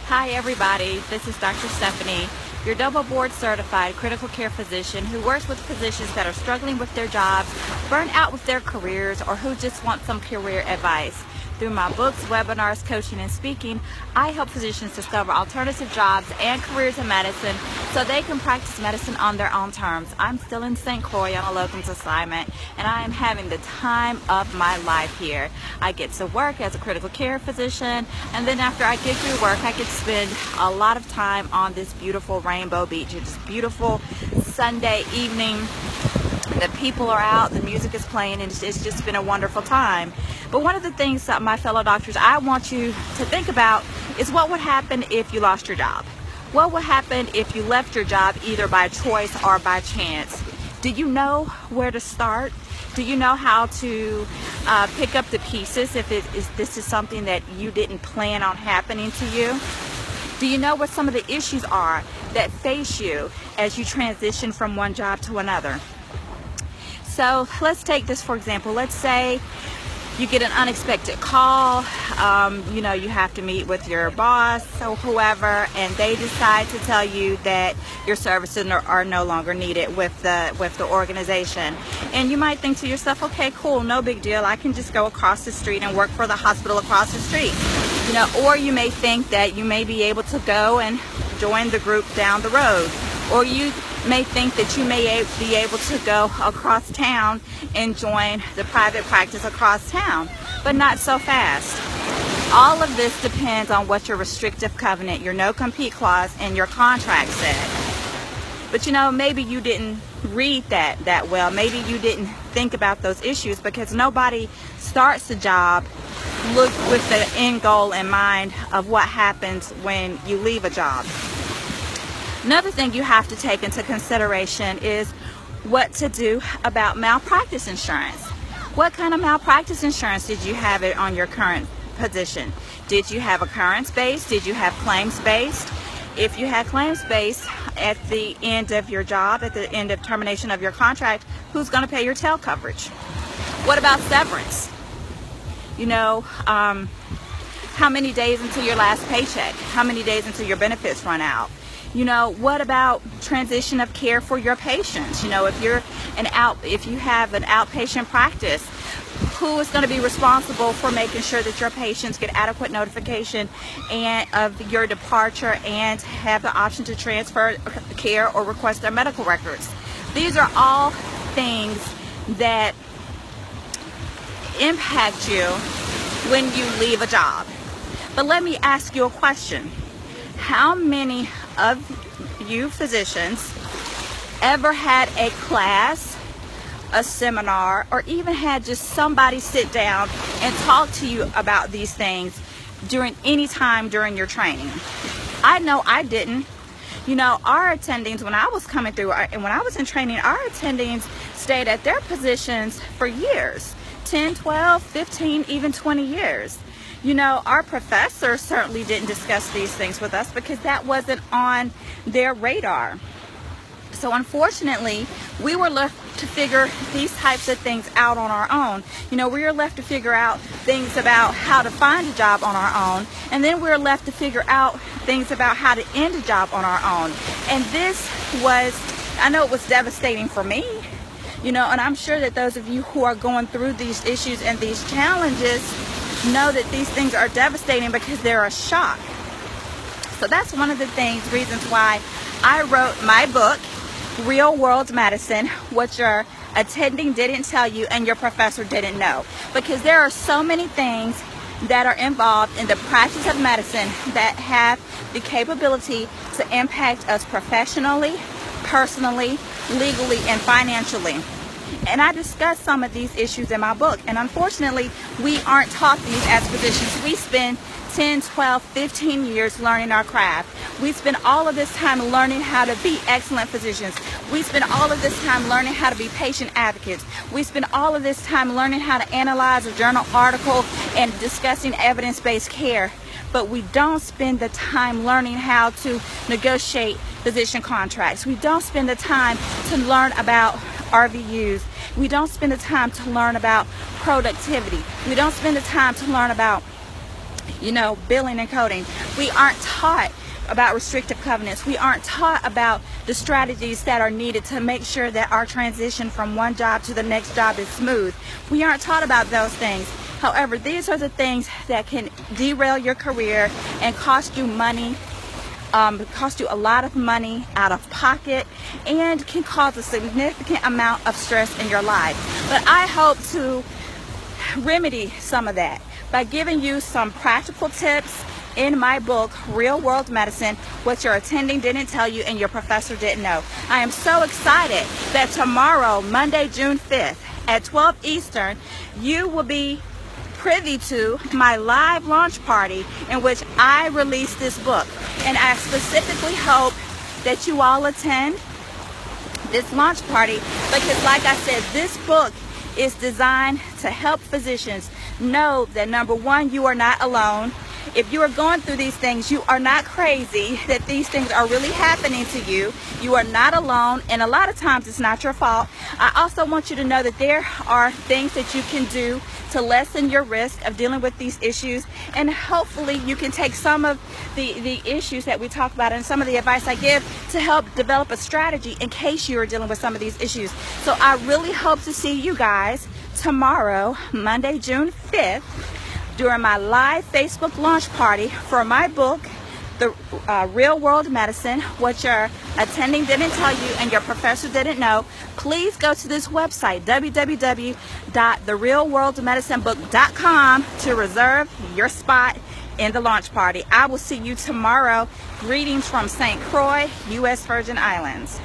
Hi everybody, this is Dr. Stephanie, your double board certified critical care physician who works with physicians that are struggling with their jobs, burnt out with their careers, or who just want some career advice. Through my books, webinars, coaching, and speaking, I help physicians discover alternative jobs and careers in medicine so they can practice medicine on their own terms. I'm still in St. Croix on a Locums assignment, and I am having the time of my life here. I get to work as a critical care physician, and then after I get through work, I get to spend a lot of time on this beautiful Rainbow Beach. It's a beautiful Sunday evening. The people are out, the music is playing, and it's just been a wonderful time. But one of the things that my fellow doctors, I want you to think about is what would happen if you lost your job? What would happen if you left your job either by choice or by chance? Do you know where to start? Do you know how to pick up the pieces if this is something that you didn't plan on happening to you? Do you know what some of the issues are that face you as you transition from one job to another? So let's take this for example. Let's say you get an unexpected call, you have to meet with your boss or whoever, and they decide to tell you that your services are no longer needed with the organization. And you might think to yourself, okay, cool, no big deal. I can just go across the street and work for the hospital across the street. Or you may think that you may be able to go and join the group down the road. Or you may think that you may be able to go across town and join the private practice across town, but not so fast. All of this depends on what your restrictive covenant, your no-compete clause, and your contract said. But maybe you didn't read that well. Maybe you didn't think about those issues because nobody starts a job with the end goal in mind of what happens when you leave a job. Another thing you have to take into consideration is what to do about malpractice insurance. What kind of malpractice insurance did you have it on your current position? Did you have occurrence-based? Did you have claims-based? If you had claims-based at the end of your job, at the end of termination of your contract, who's going to pay your tail coverage? What about severance? How many days until your last paycheck? How many days until your benefits run out? What about transition of care for your patients? If you have an outpatient practice, who is going to be responsible for making sure that your patients get adequate notification of your departure and have the option to transfer care or request their medical records? These are all things that impact you when you leave a job. But let me ask you a question. How many of you physicians ever had a class, a seminar, or even had just somebody sit down and talk to you about these things during any time during your training? I know I didn't. Our attendings, when I was coming through and when I was in training, our attendings stayed at their positions for years, 10, 12, 15, even 20 years. Our professors certainly didn't discuss these things with us because that wasn't on their radar. So unfortunately, we were left to figure these types of things out on our own. We were left to figure out things about how to find a job on our own, and then we were left to figure out things about how to end a job on our own. And I know it was devastating for me, and I'm sure that those of you who are going through these issues and these challenges know that these things are devastating because they're a shock. So that's one of the reasons why I wrote my book, Real World Medicine, what your attending didn't tell you and your professor didn't know. Because there are so many things that are involved in the practice of medicine that have the capability to impact us professionally, personally, legally, and financially. And I discuss some of these issues in my book. And unfortunately, we aren't taught these as physicians. We spend 10, 12, 15 years learning our craft. We spend all of this time learning how to be excellent physicians. We spend all of this time learning how to be patient advocates. We spend all of this time learning how to analyze a journal article and discussing evidence-based care. But we don't spend the time learning how to negotiate physician contracts. We don't spend the time to learn about RVUs. We don't spend the time to learn about productivity. We don't spend the time to learn about billing and coding. We aren't taught about restrictive covenants. We aren't taught about the strategies that are needed to make sure that our transition from one job to the next job is smooth. We aren't taught about those things. However, these are the things that can derail your career and cost you money, cost you a lot of money out of pocket, and can cause a significant amount of stress in your life. But I hope to remedy some of that by giving you some practical tips in my book, Real World Medicine, What Your Attending Didn't Tell You and Your Professor Didn't Know. I am so excited that tomorrow, Monday, June 5th, at 12 Eastern, you will be privy to my live launch party in which I release this book. And I specifically hope that you all attend this launch party because, like I said, this book is designed to help physicians know that, number one, you are not alone. If you are going through these things, you are not crazy, that these things are really happening to you. You are not alone, and a lot of times it's not your fault. I also want you to know that there are things that you can do to lessen your risk of dealing with these issues, and hopefully you can take some of the issues that we talk about and some of the advice I give to help develop a strategy in case you are dealing with some of these issues. So I really hope to see you guys tomorrow, Monday, June 5th, during my live Facebook launch party for my book, The Real World Medicine, What Your Attending Didn't Tell You and Your Professor Didn't Know. Please go to this website, www.therealworldmedicinebook.com, to reserve your spot in the launch party. I will see you tomorrow. Greetings from St. Croix, U.S. Virgin Islands.